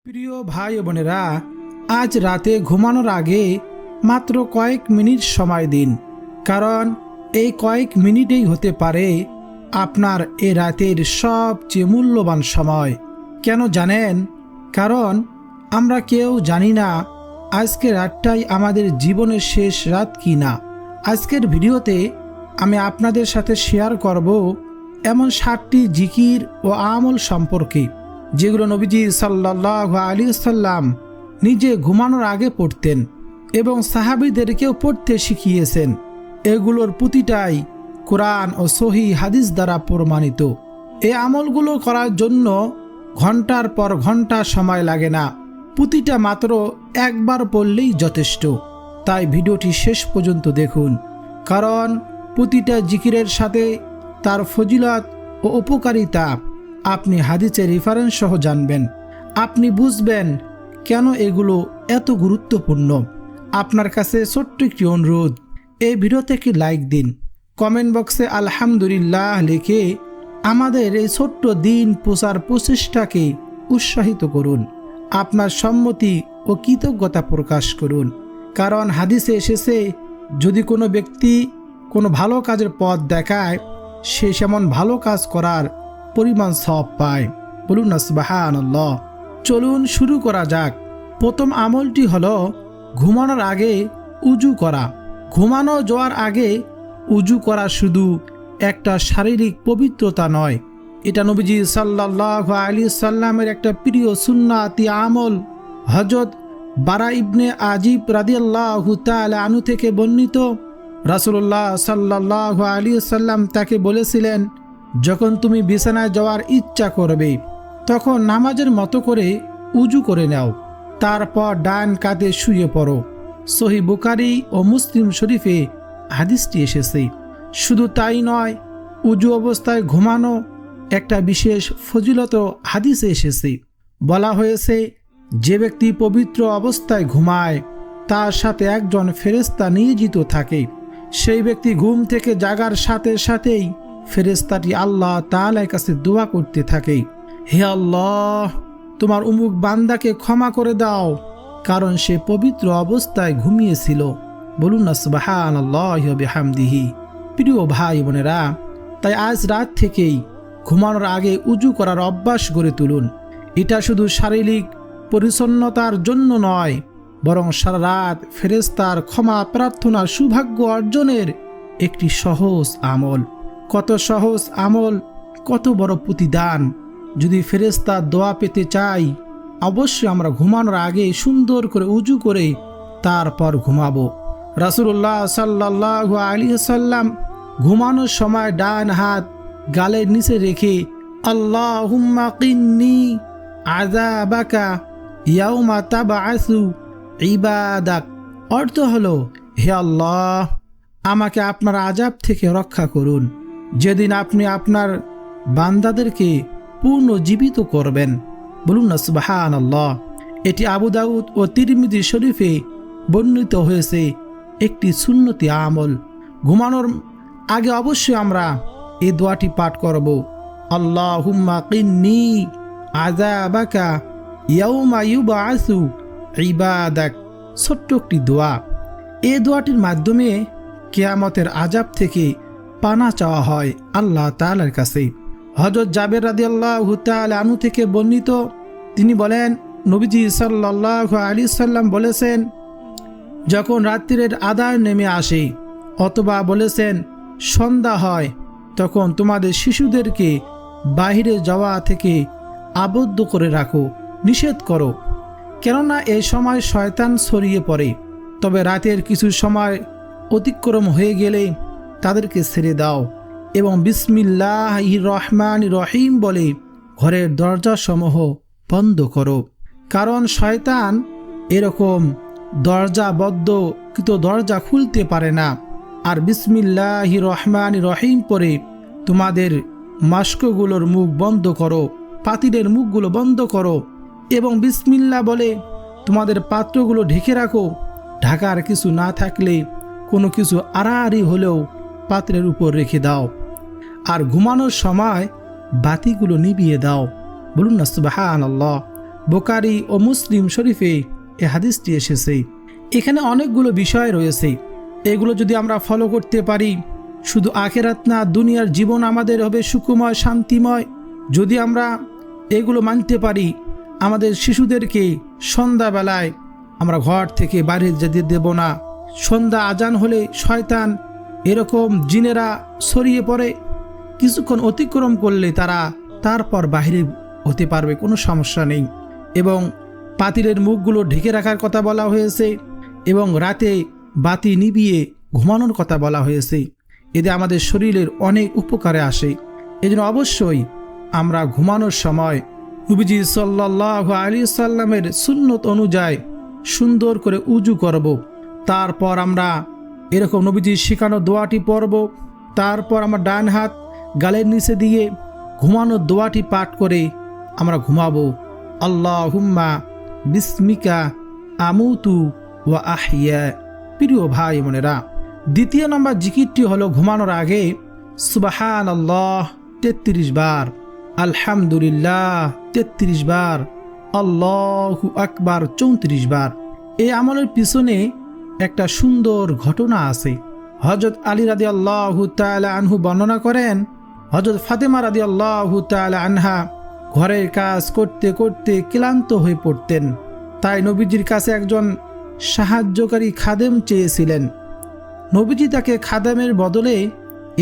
প্রিয় ভাই ও বোনেরা, আজ রাতে ঘুমানোর আগে মাত্র কয়েক মিনিট সময় দিন, কারণ এই কয়েক মিনিটেই হতে পারে আপনার এ রাতের সবচেয়ে মূল্যবান সময়। কেন জানেন? কারণ আমরা কেউ জানি না আজকের রাতটাই আমাদের জীবনের শেষ রাত কি না। আজকের ভিডিওতে আমি আপনাদের সাথে শেয়ার করব এমন 7টি জিকির ও আমল সম্পর্কে, যেগুলো নবীজি সাল্লাল্লাহু আলাইহি ওয়াসাল্লাম নিজে ঘুমানোর আগে পড়তেন এবং সাহাবীদেরকেও পড়তে শিখিয়েছেন। এগুলোর প্রতিটাই কোরআন ও সহি হাদিস দ্বারা প্রমাণিত। এই আমলগুলো করার জন্য ঘন্টার পর ঘন্টা সময় লাগে না, প্রতিটা মাত্র একবার পড়লেই যথেষ্ট। তাই ভিডিওটি শেষ পর্যন্ত দেখুন, কারণ প্রতিটা জিকিরের সাথে তার ফজিলত ও উপকারিতা আপনি হাদিসের রেফারেন্স সহ জানবেন। আপনি বুঝবেন কেন এগুলো এত গুরুত্বপূর্ণ। আপনার কাছে ছোট্ট একটি অনুরোধ, এই ভিডিওতে একটি লাইক দিন, কমেন্ট বক্সে আলহামদুলিল্লাহ লিখে আমাদের এই ছোট্ট দিন প্রচার প্রচেষ্টাকে উৎসাহিত করুন। আপনার সম্মতি ও কৃতজ্ঞতা প্রকাশ করুন, কারণ হাদিসে এসেছে, যদি কোনো ব্যক্তি কোনো ভালো কাজের পথ দেখায়, সে সেমন ভালো কাজ করার পরিমাণ সওয়াব পায়। বলুন না সুবহানাল্লাহ। চলুন শুরু করা যাক। প্রথম আমলটি হলো ঘুমানোর আগে উজু করা। ঘুমানো যাওয়ার আগে উজু করা শুধু একটা শারীরিক পবিত্রতা নয়, এটা নবীজি সাল্লাল্লাহু আলাইহি সাল্লামের একটা প্রিয় সুন্নাতি আমল। হযরত বারা ইবনে আজিব রাদিয়াল্লাহু তাআলা আনহু থেকে বর্ণিত, রাসূলুল্লাহ সাল্লাল্লাহু আলাইহি সাল্লাম তাকে বলেছিলেন, যখন তুমি বিছানায় যাওয়ার ইচ্ছা করবে তখন নামাজের মতো করে উজু করে নাও, তারপর ডান কাঁধে শুয়ে পড়ো। সহিহ বুখারী ও মুসলিম শরীফে হাদিসটি এসেছে। শুধু তাই নয়, উজু অবস্থায় ঘুমানো একটা বিশেষ ফজিলত হাদিসে এসেছে। বলা হয়েছে, যে ব্যক্তি পবিত্র অবস্থায় ঘুমায় তার সাথে একজন ফেরেশতা নিয়োজিত থাকে। সেই ব্যক্তি ঘুম থেকে জাগার সাথে সাথেই ফেরেশতাটি আল্লাহ তাআলার কাছে দোয়া করতে থাকে, হে আল্লাহ, তোমার উমুক বান্দাকে ক্ষমা করে দাও, কারণ সে পবিত্র অবস্থায় ঘুমিয়েছিল। বলুন না সুবহানাল্লাহি ওয়া বিহামদিহি। প্রিয় ভাই বোনেরা, তাই আজ রাত থেকেই ঘুমানোর আগে উজু করার অভ্যাস গড়ে তুলুন। এটা শুধু শারীরিক পরিচ্ছন্নতার জন্য নয়, বরং সারা রাত ফেরেশতার ক্ষমা প্রার্থনার সৌভাগ্য অর্জনের একটি সহজ আমল। কত সহজ আমল, কত বড় প্রতিদান। যদি ফেরেশতার দোয়া পেতে চাই, অবশ্যই আমরা ঘুমানোর আগে সুন্দর করে উজু করে তারপর ঘুমাবো। রাসূলুল্লাহ সাল্লাল্লাহু আলাইহি ওয়াসাল্লাম ঘুমানোর সময় ডান হাত গালের নিচে রেখে আল্লাহুম্মা কিন্নি আযাবাকা ইয়াউমা তাবআসু ইবাদাক, অর্থ হলো, হে আল্লাহ, আমাকে আপনার আযাব থেকে রক্ষা করুন যেদিন আপনি আপনার বান্দাদেরকে পুনর্জীবিত করবেন। বলুন না সুবহানাল্লাহ। এটি আবু দাউদ ও তিরমিজি শরীফে বর্ণিত হয়েছে একটি সুন্নতি আমল। ঘুমানোর আগে অবশ্যই আমরা এই দোয়াটি পাঠ করব, আল্লাহুম্মা কিন্নি আযাবাকা ইয়াউমা ইউবআসু ইবাদাক। ছোট্ট একটি দোয়া। এই দোয়াটির মাধ্যমে কিয়ামতের আযাব থেকে পানা চাওয়া হয় আল্লাহ তাআলার কাছে। হযরত জাবের রাদিয়াল্লাহু তাআলা আনহু থেকে বর্ণিত, তিনি বলেন, নবীজি সাল্লাল্লাহু আলাইহি সাল্লাম বলেছেন, যখন রাত্রির আঁধার নেমে আসে অথবা বলেছেন সন্ধ্যা হয়, তখন তোমাদের শিশুদেরকে বাহিরে যাওয়া থেকে আবদ্ধ করে রাখো, নিষেধ করো, কেননা এই সময় শয়তান ছড়িয়ে পড়ে। তবে রাতের কিছু সময় অতিক্রম হয়ে গেলে তাদেরকে ছেড়ে দাও এবং বিসমিল্লাহির রহমানির রহিম বলে ঘরের দরজাসমূহ বন্ধ করো, কারণ শয়তান এরকম দরজাবদ্ধকৃত দরজা খুলতে পারে না। আর বিসমিল্লাহির রহমানির রহিম পরে তোমাদের মাস্কগুলোর মুখ বন্ধ করো, পাতিলের মুখগুলো বন্ধ করো এবং বিসমিল্লাহ বলে তোমাদের পাত্রগুলো ঢেকে রাখো। ঢাকার কিছু না থাকলে কোনো কিছু আড়াআড়ি হলেও পাত্রের উপর রেখে দাও। আর ঘুমানোর সময় বাতিগুলো নিভিয়ে দাও। বলুন না সুবহানাল্লাহ। বুখারী ও মুসলিম শরীফে এ হাদিসটি এসেছে। এখানে অনেকগুলো বিষয় রয়েছে, এগুলো যদি আমরা ফলো করতে পারি শুধু আখিরাত না, দুনিয়ার জীবন আমাদের হবে সুখময়, শান্তিময়। যদি আমরা এগুলো মানতে পারি, আমাদের শিশুদেরকে সন্ধ্যাবেলায় আমরা ঘর থেকে বাইরে যেতে দেব না। সন্ধ্যা আজান হলে শয়তান এরকম জিনেরা ছড়িয়ে পড়ে, কিছুক্ষণ অতিক্রম করলে তারপর বাহিরে হতে পারবে, কোনো সমস্যা নেই। এবং পাতিলের মুখগুলো ঢেকে রাখার কথা বলা হয়েছে এবং রাতে বাতি নিভিয়ে ঘুমানোর কথা বলা হয়েছে। এতে আমাদের শরীরের অনেক উপকারে আসে। এজন্য অবশ্যই আমরা ঘুমানোর সময় নবীজি সাল্লাল্লাহু আলাইহি সাল্লামের সুন্নত অনুযায়ী সুন্দর করে উজু করব। তারপর আমরা এরকম নবীজির শেখানো দোয়াটি পড়ব। তারপর আমার ডান হাত গালের নিচে দিয়ে ঘুমানোর দোয়াটি পাঠ করে আমরা ঘুমাবো। আল্লাহুম্মা বিসমিকা আমুতু ওয়া আহইয়া। প্রিয় ভাই বোনেরা, দ্বিতীয় নম্বর জিকিরটি হলো ঘুমানোর আগে সুবহানাল্লাহ 33 বার, আলহামদুলিল্লাহ 33 বার, আল্লাহু আকবার 34 বার। এই আমলের পিছনে একটা সুন্দর ঘটনা আছে। হযরত আলী রাদিয়াল্লাহু তাআলা আনহু বর্ণনা করেন, হযরত ফাতেমা রাদিয়াল্লাহু তাআলা আনহা ঘরের কাজ করতে করতে ক্লান্ত হয়ে পড়তেন। তাই নবীজির কাছে একজন সাহায্যকারী খাদেম চেয়েছিলেন। নবীজি তাকে খাদেমের বদলে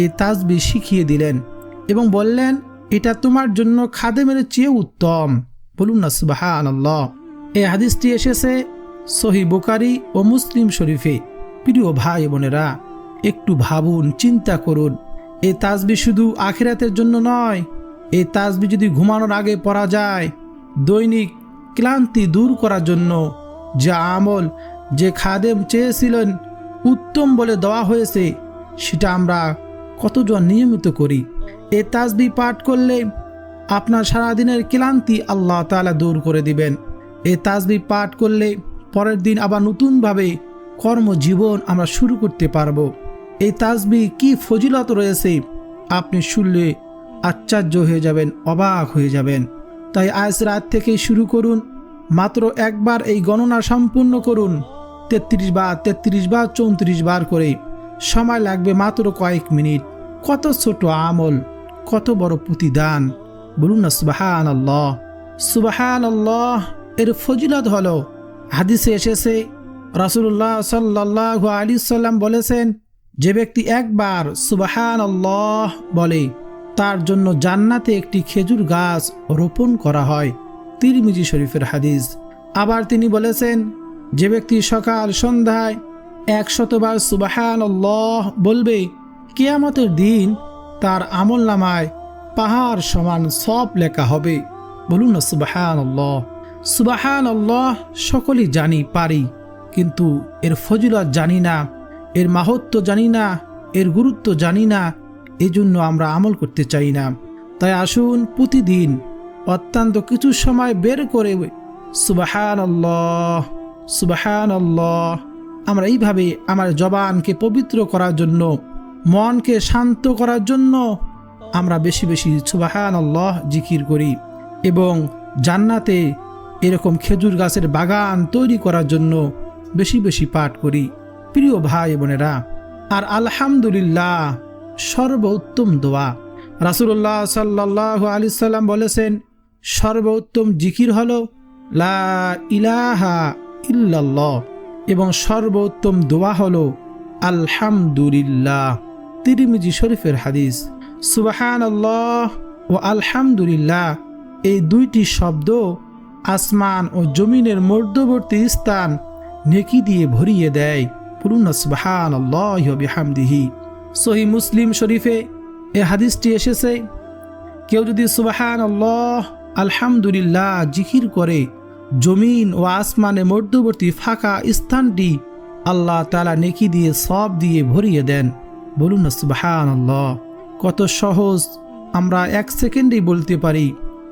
এই তাসবিহ শিখিয়ে দিলেন এবং বললেন, এটা তোমার জন্য খাদেমের চেয়ে উত্তম। বলুন না সুবহানাল্লাহ। এই হাদিসটি এসেছে সহিহ বুখারী ও মুসলিম শরীফে। প্রিয় ভাই বোনেরা, একটু ভাবুন, চিন্তা করুন, এই তাসবিহ শুধু আখিরাতের জন্য নয়। এই তাসবিহ যদি ঘুমানোর আগে পড়া যায়, দৈনিক ক্লান্তি দূর করার জন্য যে আমল যে খাদেম চেয়েছিলেন উত্তম বলে দেওয়া হয়েছে, সেটা আমরা কতজন নিয়মিত করি। এই তাসবিহ পাঠ করলে আপনার সারাদিনের ক্লান্তি আল্লাহ তাআলা দূর করে দিবেন। এই তাসবিহ পাঠ করলে পরের দিন আবার নতুনভাবে কর্মজীবন আমরা শুরু করতে পারবো। এই তাসবিহ কি ফজিলত রয়েছে আপনি শুনলে আশ্চর্য হয়ে যাবেন, অবাক হয়ে যাবেন। তাই আজ রাত থেকেই শুরু করুন, মাত্র একবার এই গণনা সম্পূর্ণ করুন, 33 বার 34 বার করে। সময় লাগবে মাত্র কয়েক মিনিট। কত ছোট আমল, কত বড় প্রতিদান। বলুন না সুবহানাল্লাহ। সুবহানাল্লাহ এর ফজিলত হলো, হাদিসে এসেছে রাসূলুল্লাহ সাল্লাল্লাহু আলাইহি সাল্লাম বলেছেন, যে ব্যক্তি একবার সুবহানাল্লাহ বলে তার জন্য জান্নাতে একটি খেজুর গাছ রোপণ করা হয়। তিরমিজি শরীফের হাদিস। আবার তিনি বলেছেন, যে ব্যক্তি সকাল সন্ধ্যায় 100 বার সুবহানাল্লাহ বলবে, কিয়ামতের দিন তার আমলনামায় পাহাড় সমান সওয়াব লেখা হবে। বলুন না সুবহানাল্লাহ। সুবহানাল্লাহ সকলেই জানি, পারি, কিন্তু এর ফজিলত জানি না, এর মাহাত্ম্য জানি না, এর গুরুত্ব জানি না। এজন্য আমরা আমল করতে চাই না। তাই আসুন প্রতিদিন অত্যন্ত কিছু সময় বের করে সুবহানাল্লাহ সুবহানাল্লাহ আমরা এইভাবে আমার জবানকে পবিত্র করার জন্য, মনকে শান্ত করার জন্য আমরা বেশি বেশি সুবহানাল্লাহ জিকির করি এবং জান্নাতে এরকম খেজুর গাছের বাগান তৈরি করার জন্য বেশি বেশি পাঠ করি। প্রিয় ভাই বোনেরা, আর আলহামদুলিল্লাহ সর্বোত্তম দোয়া। রাসূলুল্লাহ সাল্লাল্লাহু আলাইহি সাল্লাম বলেছেন, সর্বোত্তম জিকির হলো লা ইলাহা ইল্লাল্লাহ এবং সর্বোত্তম দোয়া হলো আলহামদুলিল্লাহ। তিরমিজি শরীফের হাদিস। সুবহানাল্লাহ ও আলহামদুলিল্লাহ এই দুইটি শব্দ আসমান ও জমিনের মধ্যবর্তী স্থান নেকি দিয়ে ভরিয়ে দেয়। বলুন না সুবহানাল্লাহি ওয়া বিহামদিহি। সহিহ মুসলিম শরীফে এই হাদিসটি এসেছে, কেউ যদি সুবহানাল্লাহ আলহামদুলিল্লাহ জিকির করে, জমিন ও আসমানের মধ্যবর্তী ফাঁকা স্থানটি আল্লাহ তাআলা নেকি দিয়ে সওয়াব দিয়ে ভরিয়ে দেন। বলুন না সুবহানাল্লাহ। কত সহজ, আমরা 1 সেকেন্ডেই বলতে পারি,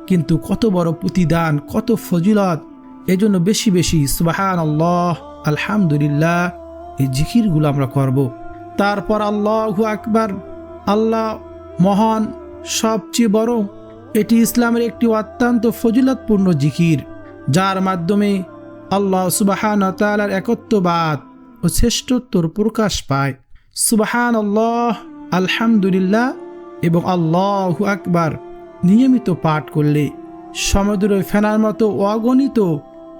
কিন্তু কত বড় প্রতিদান, কত ফজিলত। এজন্য বেশি বেশি সুবহানাল্লাহ আলহামদুলিল্লাহ এই জিকিরগুলো আমরা করব। তারপর আল্লাহু আকবার, আল্লাহ মহান, সবচেয়ে বড়। এটি ইসলামের একটি অত্যন্ত ফজিলতপূর্ণ জিকির। যার মাধ্যমে আল্লাহ সুবহানাহু ওয়া তাআলার একত্ববাদ ও শ্রেষ্ঠত্বর প্রকাশ পায়। সুবহানাল্লাহ, আলহামদুলিল্লাহ এবং আল্লাহু আকবার নিয়মিত পাঠ করলে সমুদ্র ফেনার মতো অগণিত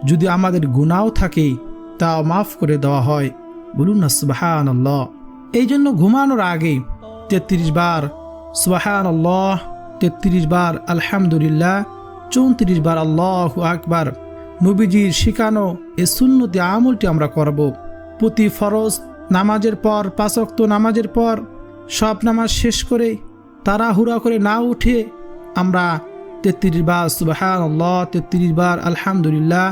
যদি আমাদের গুনাহ থাকে তাও মাফ করে দেওয়া হয়। বলুন না সুবহানাল্লাহ। এই জন্য ঘুমানোর আগে 33 বার সুবহানাল্লাহ, 33 বার আলহামদুলিল্লাহ, 34 বার আল্লাহু আকবার নবীজির শিখানো এই সুন্নতি আমলটি আমরা করব। প্রতি ফরজ নামাজের পর, 5 ওয়াক্ত নামাজের পর সব নামাজ শেষ করে তাড়াহুড়া করে না উঠে আমরা 33 বার সুবহানাল্লাহ, 33 বার আলহামদুলিল্লাহ,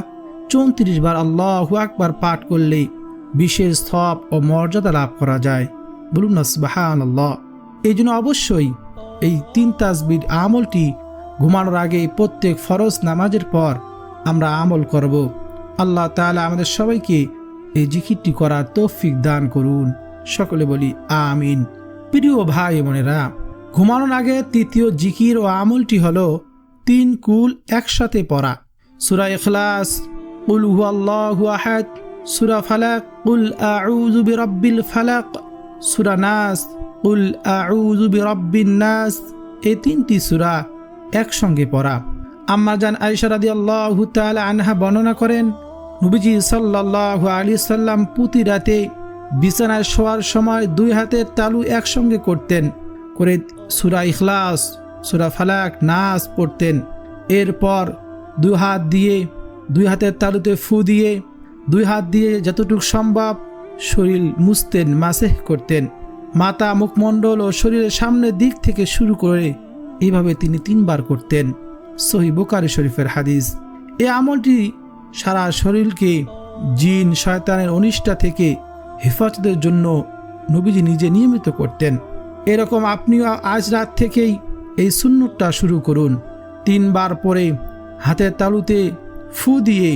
34 বার আল্লাহু আকবার পাঠ করলে বিশেষ স্তব ও মর্যাদা লাভ করা যায়। বলুন না সুবহানাল্লাহ। এই জন্য অবশ্যই এই 3 তাসবিহ আমলটি ঘুমানোর আগে প্রত্যেক ফরজ নামাজের পর আমরা আমল করব। আল্লাহ তাআলা আমাদের সবাইকে এই জিকিরটি করার তৌফিক দান করুন। সকলে বলি আমিন। প্রিয় ভাই বোনেরা, ঘুমানোর আগে তৃতীয় জিকির ও আমলটি হলো 3 কুল একসাথে পড়া। সূরা ইখলাস, কুল হুয়াল্লাহু আহাদ, সূরা ফালাক, কুল আউযু বিরাব্বিল ফালাক, সূরা নাস, কুল আউযু বিরাব্বিন নাস। এই 3টি সূরা একসঙ্গে পড়া। আম্মা জান আয়েশা রাদিয়াল্লাহু তাআলা আনহা বর্ণনা করেন, নবীজি সাল্লাল্লাহু আলাইহি সাল্লাম প্রতি রাতে বিছানায় শোয়ার সময় 2 হাতের তালু একসঙ্গে করতেন, করে সূরা ইখলাস, সূরা ফালাক, নাস পড়তেন। এরপর 2 হাত দিয়ে 2 হাতের তালুতে ফু দিয়ে 2 হাত দিয়ে যতটুকু সম্ভব শরীর মুছতেন, মাসেহ করতেন। মাথা, মুখমণ্ডল ও শরীরের সামনের দিক থেকে শুরু করে এইভাবে তিনি 3 বার করতেন। সহিহ বুখারী শরীফের হাদিস। এই আমলটি সারা শরীরকে জিন শয়তানের অনিষ্টা থেকে হেফাজতের জন্য নবীজি নিজে নিয়মিত করতেন। এরকম আপনিও আজ রাত থেকেই এই সুন্নতটা শুরু করুন। 3 বার পরে হাতের তালুতে ফু দিয়ে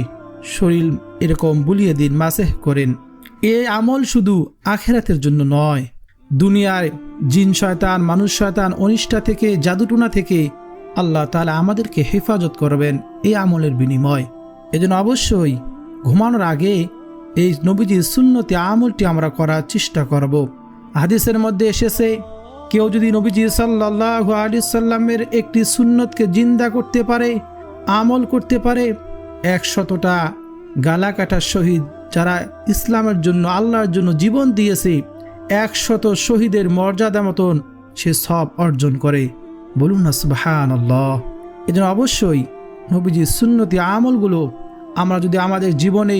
শরীর এরকম বুলিয়ে দিন, মাসেহ করেন। এই আমল শুধু আখিরাতের জন্য নয়, দুনিয়ায় জিন শয়তান, মানুষ শয়তান অনিষ্টা থেকে, জাদুটুনা থেকে আল্লাহ তাআলা আমাদেরকে হেফাজত করবেন এই আমলের বিনিময়। এজন্য অবশ্যই ঘুমানোর আগে এই নবীজির সুন্নতি আমলটি আমরা করার চেষ্টা করব। হাদিসের মধ্যে এসেছে, কেউ যদি নবীজি সাল্লাল্লাহু আলাইহি সাল্লামের একটি সুন্নতকে জিন্দা করতে পারে, আমল করতে পারে, 100টা গালা কাটা শহীদ যারা ইসলামের জন্য, আল্লাহর জন্য জীবন দিয়েছে, 100 শহীদের মর্যাদা মতন সে সব অর্জন করে। বলুন না সুবহানাল্লাহ। এজন্য অবশ্যই নবীজির সুন্নতি আমলগুলো আমরা যদি আমাদের জীবনে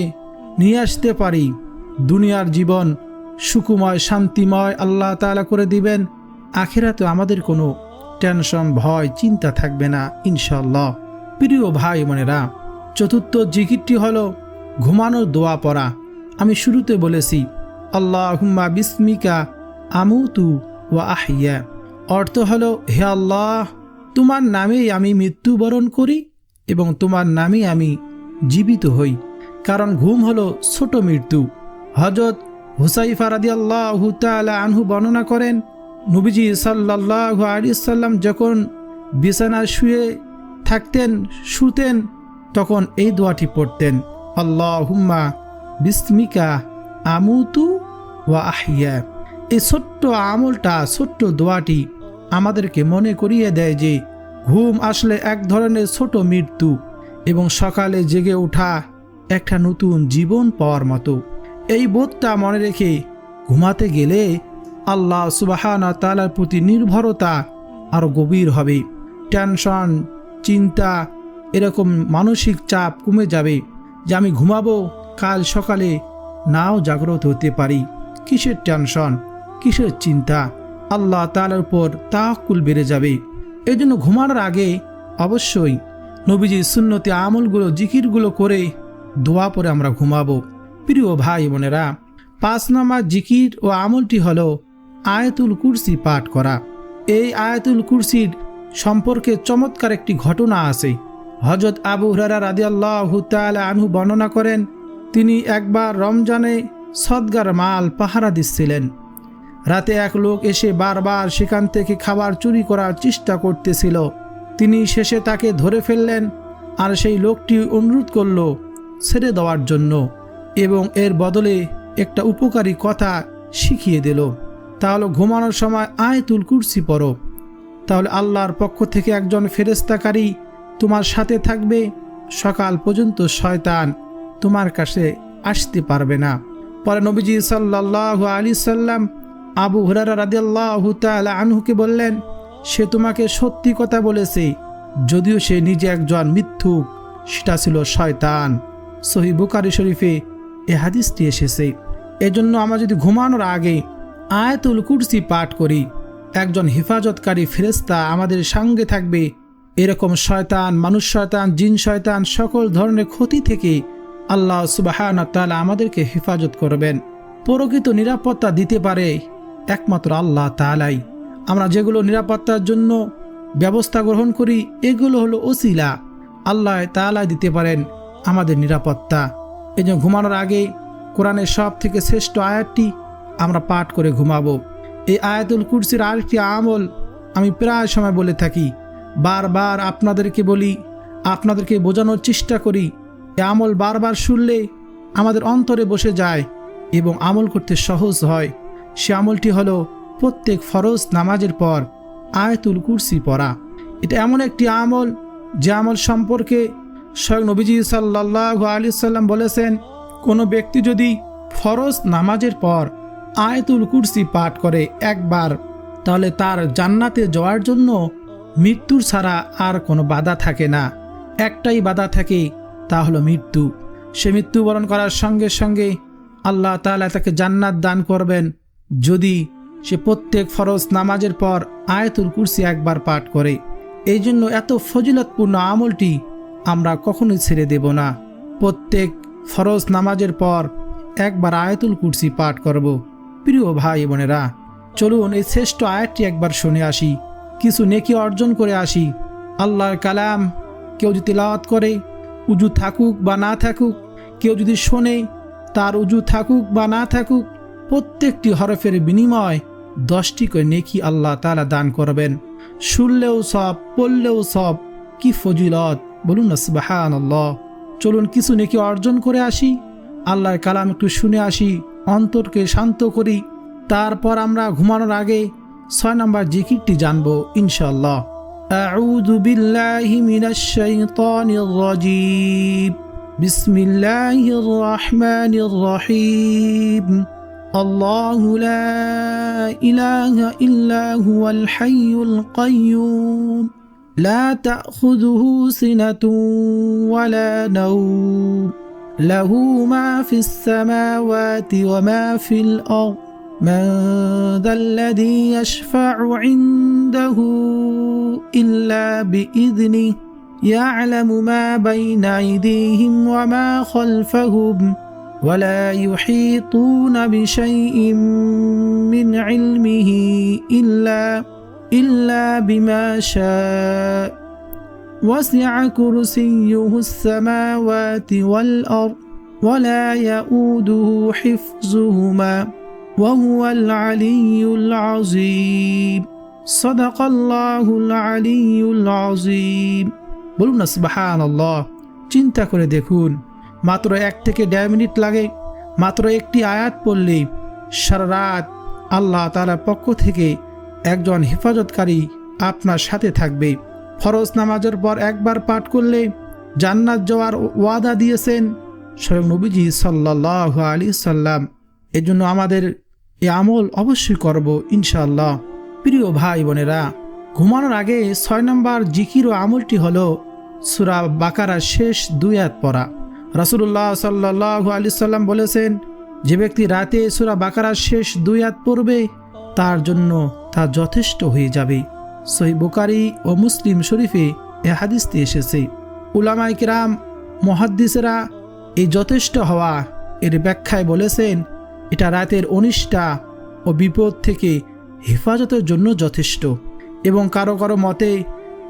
নিয়ে আসতে পারি, দুনিয়ার জীবন সুখময়, শান্তিময় আল্লাহ তাআলা করে দিবেন। আখিরাতে আমাদের কোনো টেনশন, ভয়, চিন্তা থাকবে না ইনশাআল্লাহ। প্রিয় ভাই বোনেরা, চতুর্থ জিকিরটি হলো ঘুমানোর দোয়া পড়া। আমি শুরুতে বলেছি আল্লাহুম্মা বিসমিকা আমুতু ওয়া আহইয়া। অর্থ হলো, হে আল্লাহ, তোমার নামেই আমি মৃত্যুবরণ করি এবং তোমার নামেই আমি জীবিত হই। কারণ ঘুম হলো ছোট মৃত্যু। হযরত হুযায়ফা রাদিয়াল্লাহু তাআলা আনহু বর্ণনা করেন, নবীজি সাল্লাল্লাহু আলাইহি সাল্লাম যখন বিছানায় শুয়ে থাকতেন, শুতেন, তখন এই দোয়াটি পড়তেন, আল্লাহুম্মা বিসমিকা আমুতু ওয়া আহইয়া। এই ছোট্ট আমলটা, ছোট্ট দোয়াটি আমাদেরকে মনে করিয়ে দেয় যে ঘুম আসলে এক ধরনের ছোট মৃত্যু এবং সকালে জেগে ওঠা একটা নতুন জীবন পাওয়ার মতো। এই বোধটা মনে রেখে ঘুমাতে গেলে আল্লাহ সুবহানাহু ওয়া তাআলার প্রতি নির্ভরতা আরও গভীর হবে। টেনশন, চিন্তা, এরকম মানসিক চাপ কমে যাবে যে আমি ঘুমাবো, কাল সকালে নাও জাগ্রত হতে পারি। কিসের টেনশন, কিসের চিন্তা? আল্লাহ তাআলার উপর তাওয়াক্কুল বেড়ে যাবে। এই জন্য ঘুমানোর আগে অবশ্যই নবীজির সুন্নতি আমলগুলো, জিকিরগুলো করে দোয়া পরে আমরা ঘুমাবো। প্রিয় ভাই বোনেরা, 5 নম্বর জিকির ও আমলটি হলো আয়াতুল কুরসি পাঠ করা। এই আয়াতুল কুরসির সম্পর্কে চমৎকার একটি ঘটনা আছে। হযরত আবু হুরায়রা রাদিয়াল্লাহু তাআলা আনহু বর্ণনা করেন, তিনি একবার রমজানে সদগার মাল পাহারা দিচ্ছিলেন। রাতে এক লোক এসে বারবার সেখান থেকে খাবার চুরি করার চেষ্টা করতেছিল। তিনি শেষে তাকে ধরে ফেললেন। আর সেই লোকটি অনুরোধ করল ছেড়ে দেওয়ার জন্য এবং এর বদলে একটা উপকারী কথা শিখিয়ে দিল, তাহলে ঘুমানোর সময় আয়াতুল কুরসি পড়ো, তাহলে আল্লাহর পক্ষ থেকে একজন ফেরেশতাকারী তোমার সাথে থাকবে, সকাল পর্যন্ত শয়তান তোমার কাছে আসতে পারবে না। পরে নবীজি সাল্লাল্লাহু আলাইহি সাল্লাম আবু হুরায়রা রাদিয়াল্লাহু তাআলা আনহুকে বললেন, সে তোমাকে সত্যি কথা বলেছে, যদিও সে নিজে একজন মিথ্যুক, সেটা ছিল শয়তান। সহিহ বুখারী শরীফে এ হাদিসটি এসেছে। এজন্য আমরা যদি ঘুমানোর আগে আয়াতুল কুরসি পাঠ করি, একজন হেফাজতকারী ফেরেশতা আমাদের সঙ্গে থাকবে। এরকম শয়তান, মানুষ শয়তান, জিন শয়তান, সকল ধরনের ক্ষতি থেকে আল্লাহ সুবহানাহু ওয়া তাআলা আমাদেরকে হেফাজত করবেন। প্রকৃত নিরাপত্তা দিতে পারে একমাত্র আল্লাহ তাআলাই। আমরা যেগুলো নিরাপত্তার জন্য ব্যবস্থা গ্রহণ করি, এগুলো হলো ওসিলা, আল্লাহ তাআলা দিতে পারেন আমাদের নিরাপত্তা। এই জন্য ঘুমানোর আগে কোরআনের সব থেকে শ্রেষ্ঠ আয়াতটি আমরা পাঠ করে ঘুমাবো। এই আয়াতুল কুরসির আরেকটি আমল আমি প্রায় সময় বলে থাকি, বারবার আপনাদেরকে বলি, আপনাদেরকে বোঝানোর চেষ্টা করি। এই আমল বারবার শুনলে আমাদের অন্তরে বসে যায় এবং আমল করতে সহজ হয়। সে আমলটি হলো প্রত্যেক ফরজ নামাজের পর আয়াতুল কুরসি পড়া। এটা এমন একটি আমল যে আমল সম্পর্কে স্বয়ং নবীজি সাল্লাল্লাহু আলাইহি সাল্লাম বলেছেন, কোনো ব্যক্তি যদি ফরজ নামাজের পর আয়াতুল কুরসি পাঠ করে একবার, তাহলে তার জান্নাতে যাওয়ার জন্য মৃত্যুর ছাড়া আর কোনো বাধা থাকে না। একটাই বাধা থাকে, তা হলো মৃত্যু। সে মৃত্যুবরণ করার সঙ্গে সঙ্গে আল্লাহ তাআলা তাকে জান্নাত দান করবেন, যদি সে প্রত্যেক ফরজ নামাজের পর আয়াতুল কুরসি একবার পাঠ করে। এই জন্য এত ফজিলতপূর্ণ আমলটি আমরা কখনোই ছেড়ে দেব না। প্রত্যেক ফরজ নামাজের পর একবার আয়াতুল কুরসি পাঠ করব। প্রিয় ভাই বোনেরা, চলুন এই শ্রেষ্ঠ আয়াতটি একবার শুনে আসি, কিছু নেকি অর্জন করে আসি। আল্লাহর কালাম কেউ যদি তিলাওয়াত করে, উজু থাকুক বা না থাকুক, কেউ যদি শোনে, তার উজু থাকুক বা না থাকুক, প্রত্যেকটি হরফের বিনিময় 10টি করে নেকি আল্লাহ তাআলা দান করবেন। শুনলেও সব, পড়লেও সব, কি ফজিলত, বলুন না সুবহানাল্লাহ। চলুন কিছু নেকি অর্জন করে আসি, আল্লাহর কালাম একটু শুনে আসি, অন্তরকে শান্ত করি। তারপর আমরা ঘুমানোর আগে 6 নম্বর জিকিরটি জানবো ইনশাআল্লাহ। আউযু বিল্লাহি মিনাশ শাইতানির রাজীম, বিসমিল্লাহির রহমানির রহিম। আল্লাহু লা ইলাহা ইল্লা হুয়াল হাইয়ুল কাইয়্যুম, লা তাখুযুহু সিনাতুন ওয়ালা নাওম, লাহু মা ফিস সামাওয়াতি ওয়া মা ফিল আরদ, من ذا الذي يشفع عنده إلا بإذنه، يعلم ما بين أيديهم وما خلفهم، ولا يحيطون بشيء من علمه إلا بما شاء، وسع كرسيه السماوات والأرض، ولا يؤوده حفظهما، وهو العلي العظيم، صدق الله العلي العظيم। বলুন না সুবহানাল্লাহ। চিন্তা করে দেখুন, মাত্র 1 থেকে 1.5 মিনিট লাগে, মাত্র একটি আয়াত পড়লেই সারা রাত আল্লাহ তাআলার পক্ষ থেকে একজন হেফাজতকারী আপনার সাথে থাকবে। ফরজ নামাজের পর একবার পাঠ করলে জান্নাত যাওয়ার ওয়াদা দিয়েছেন স্বয়ং নবীজি সাল্লাল্লাহু আলাইহি সাল্লাম। এজন্য আমাদের এই আমল অবশ্যই করব ইনশাআল্লাহ। প্রিয় ভাই বোনেরা, ঘুমানোর আগে 6 নম্বর জিকির ও আমলটি হলো সূরা বাকারার শেষ 2 আয়াত পড়া। রাসূলুল্লাহ সাল্লাল্লাহু আলাইহি সাল্লাম বলেছেন, যে ব্যক্তি রাতে সূরা বাকারার শেষ 2 আয়াত পড়বে, তার জন্য তা যথেষ্ট হয়ে যাবে। সহিহ বুখারী ও মুসলিম শরীফে এই হাদিসটি এসেছে। উলামায়ে কিরাম, মুহাদ্দিসেরা এই যথেষ্ট হওয়া এর ব্যাখ্যায় বলেছেন, এটা রাতের অনিষ্টা ও বিপদ থেকে হেফাজতের জন্য যথেষ্ট, এবং কারো কারো মতে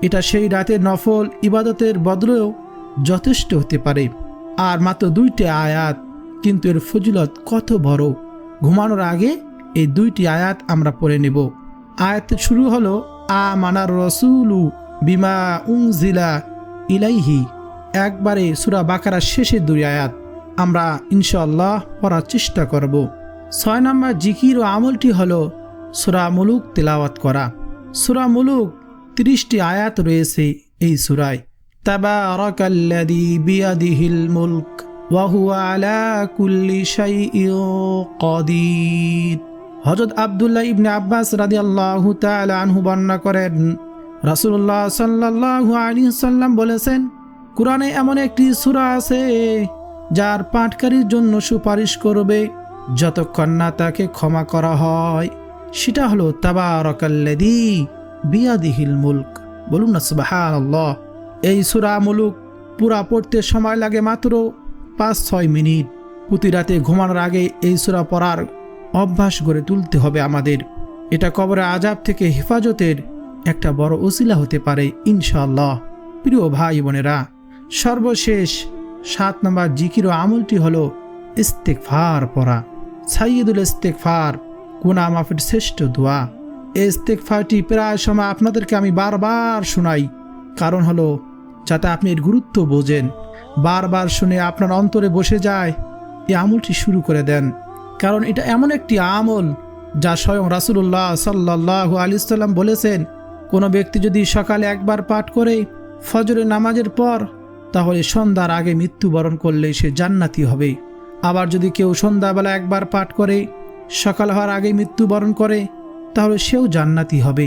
এটা সেই রাতের নফল ইবাদতের বদলেও যথেষ্ট হতে পারে। আর মাত্র 2টি আয়াত, কিন্তু এর ফজিলত কত বড়। ঘুমানোর আগে এই 2টি আয়াত আমরা পড়ে নেব। আয়াত শুরু হলো আমানার রাসূলু বিমা উনজিলা ইলাইহি একবারে সূরা বাকারার শেষের 2 আয়াত আমরা ইনশাআল্লাহ পড়ার চেষ্টা করব। 6 নম্বর জিকির ও আমলটি হলো সূরা মুলুক তেলাওয়াত করা। সূরা মুলুক 30টি আয়াত রয়েছে এই সূরায়। তাবারাকাল্লাযী বিয়াদিহিল মুলক ওয়া হুয়া আলা কুল্লি শাইইন কাদির। হযরত আব্দুল্লাহ ইবনে আব্বাস রাদিয়াল্লাহু তাআলা আনহু বর্ণনা করেন, রাসূলুল্লাহ সাল্লাল্লাহু আলাইহি সাল্লাম বলেছেন, কুরআনে এমন একটি সূরা আছে যার পাঠকারীর জন্য সুপারিশ করবে যতক্ষণ না তাকে ক্ষমা করা হয়। সেটা হলো তাবারাকাল্লাযী বিয়াদিহিল মুলক। বলুন না সুবহানাল্লাহ। এই সূরা মুলুক পুরা পড়তে সময় লাগে মাত্র 5-6 মিনিট। প্রতি রাতে ঘুমানোর আগে এই সূরা পড়ার অভ্যাস গড়ে তুলতে হবে আমাদের। এটা কবরের আযাব থেকে হেফাজতের একটা বড় ওসিলা হতে পারে ইনশাআল্লাহ। প্রিয় ভাই বোনেরা, সর্বশেষ 7 নম্বর জিকির ও আমলটি হলো ইস্তেগফার পড়া। সাইয়্যিদুল ইস্তেগফার, গুনাহ মাফের শ্রেষ্ঠ দোয়া। এই ইস্তেগফারটি প্রায় সময় আপনাদেরকে আমি বারবার শোনাই, কারণ হলো যাতে আপনি এর গুরুত্ব বোঝেন। বারবার শুনে আপনার অন্তরে বসে যায়, এই আমলটি শুরু করে দেন। কারণ এটা এমন একটি আমল যা স্বয়ং রাসূলুল্লাহ সাল্লাল্লাহু আলাইহি সাল্লাম বলেছেন, কোনো ব্যক্তি যদি সকালে একবার পাঠ করে ফজরের নামাজের পর, তাহলে সন্ধ্যার আগে মৃত্যুবরণ করলে সে জান্নাতি হবে। আবার যদি কেউ সন্ধ্যাবেলা একবার পাঠ করে সকাল হওয়ার আগে মৃত্যুবরণ করে, তাহলে সেও জান্নাতি হবে।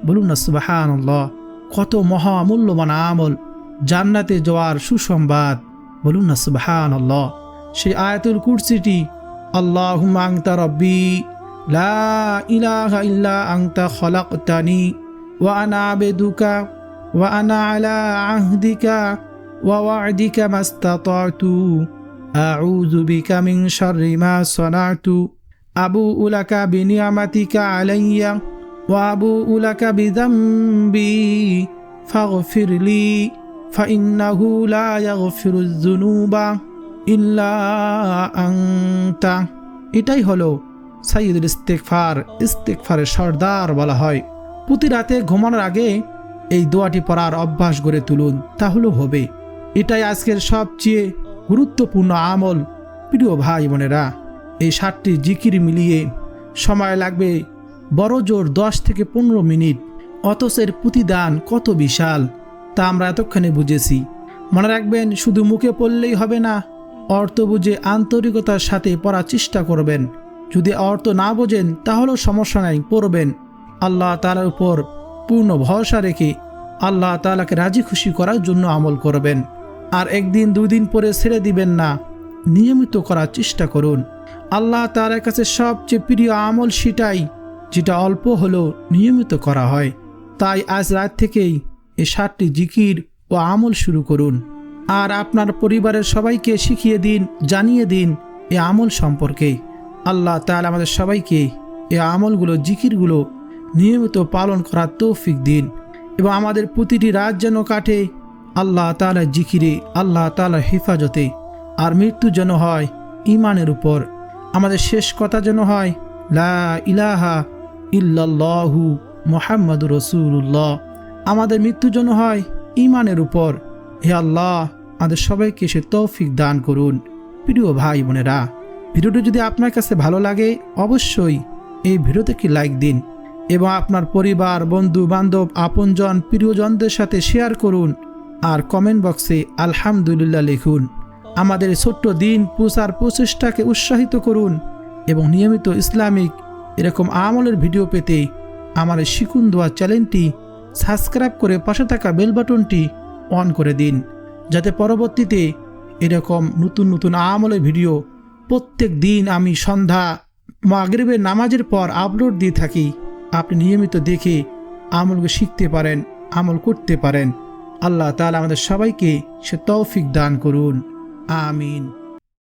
বলুন না সুবহানাল্লাহ। কত মহামূল্যবান আমল, জান্নাতে যাওয়ার সুসংবাদ। বলুন না সুবহানাল্লাহ। সেই আয়াতুল কুরসিটি, আল্লাহুম্মা আনতা রাব্বি লা ইলাহা ইল্লা আনতা খলাকতানি ওয়া আনা আবদুকা ওয়া আনা আলা আহদিকা ওয়া ওয়া'দিকা মাস্তাতা'তু আউযু বিকা মিন শাররি মা সানা'তু আবু'ু লাকা বিনি'মাতিকা আলাইয়া ওয়া আবু'ু লাকা বিযামবি ফাগফিরলি ফাইন্নাহু লা ইয়াগফিরুয যুনুবা ইল্লা আনতা। এটাই হলো সাইয়্যিদুল ইস্তেগফার। ইস্তেগফারের সর্দার বলা হয়। প্রতি রাতে ঘুমানোর আগে এই দোয়াটি পড়ার অভ্যাস গড়ে তুলুন, তাহলে হবে। এটাই আজকের সবচেয়ে গুরুত্বপূর্ণ আমল। প্রিয় ভাই বোনেরা, এই 7টি জিকির মিলিয়ে সময় লাগবে বড় জোর 10 থেকে 15 মিনিট। অথচ এর প্রতিদান কত বিশাল তা আমরা এতক্ষণে বুঝেছি। মনে রাখবেন, শুধু মুখে পড়লেই হবে না, অর্থ বুঝে আন্তরিকতার সাথে পড়ার চেষ্টা করবেন। যদি অর্থ না বোঝেন তাহলেও সমস্যা নাই, পড়বেন। আল্লাহ তাআলার উপর পূর্ণ ভরসা রেখে আল্লাহ তাআলাকে রাজি খুশি করার জন্য আমল করবেন। আর একদিন 2 দিন পরে ছেড়ে দিবেন না, নিয়মিত করার চেষ্টা করুন। আল্লাহ তাআলার কাছে সবচেয়ে প্রিয় আমল সেটাই যেটা অল্প হলেও নিয়মিত করা হয়। তাই আজ রাত থেকেই এই 7টি জিকির ও আমল শুরু করুন। আর আপনার পরিবারের সবাইকে শিখিয়ে দিন, জানিয়ে দিন এই আমল সম্পর্কে। আল্লাহ তাআলা আমাদের সবাইকে এই আমলগুলো, জিকিরগুলো নিয়মিত পালন করার তৌফিক দিন এবং আমাদের প্রতিটি রাত যেন কাটে আল্লাহ তাআলার জিকিরে, আল্লাহ তাআলার হেফাজতে। আর মৃত্যু যেন হয় ঈমানের উপর। আমাদের শেষ কথা যেন হয় লা ইলাহা ইল্লাল্লাহু মুহাম্মাদুর রাসূলুল্লাহ। আমাদের মৃত্যু যেন হয় ঈমানের উপর। হে আল্লাহ, আমাদের সবাইকে সে তৌফিক দান করুন। প্রিয় ভাই বোনেরা, ভিডিওটি যদি আপনার কাছে ভালো লাগে অবশ্যই এই ভিডিওতে একটি লাইক দিন এবং আপনার পরিবার, বন্ধু বান্ধব, আপনজন, প্রিয়জনদের সাথে শেয়ার করুন। আর কমেন্ট বক্সে আলহামদুলিল্লাহ লিখুন। আমাদের ছোট্ট দিন প্রচার প্রচেষ্টাকে উৎসাহিত করুন এবং নিয়মিত ইসলামিক এরকম আমলের ভিডিও পেতে আমার শিখুন দোয়া চ্যানেলটি সাবস্ক্রাইব করে পাশে থাকা বেল বাটনটি অন করে দিন, যাতে পরবর্তীতে এরকম নতুন নতুন আমলের ভিডিও প্রত্যেক দিন আমি সন্ধ্যা মাগরিবের নামাজের পর আপলোড দিয়ে থাকি। আপনি নিয়মিত দেখে আমলকে শিখতে পারেন, আমল করতে পারেন। আল্লাহ তাআলা আমাদের সবাইকে সে তৌফিক দান করুন। আমিন।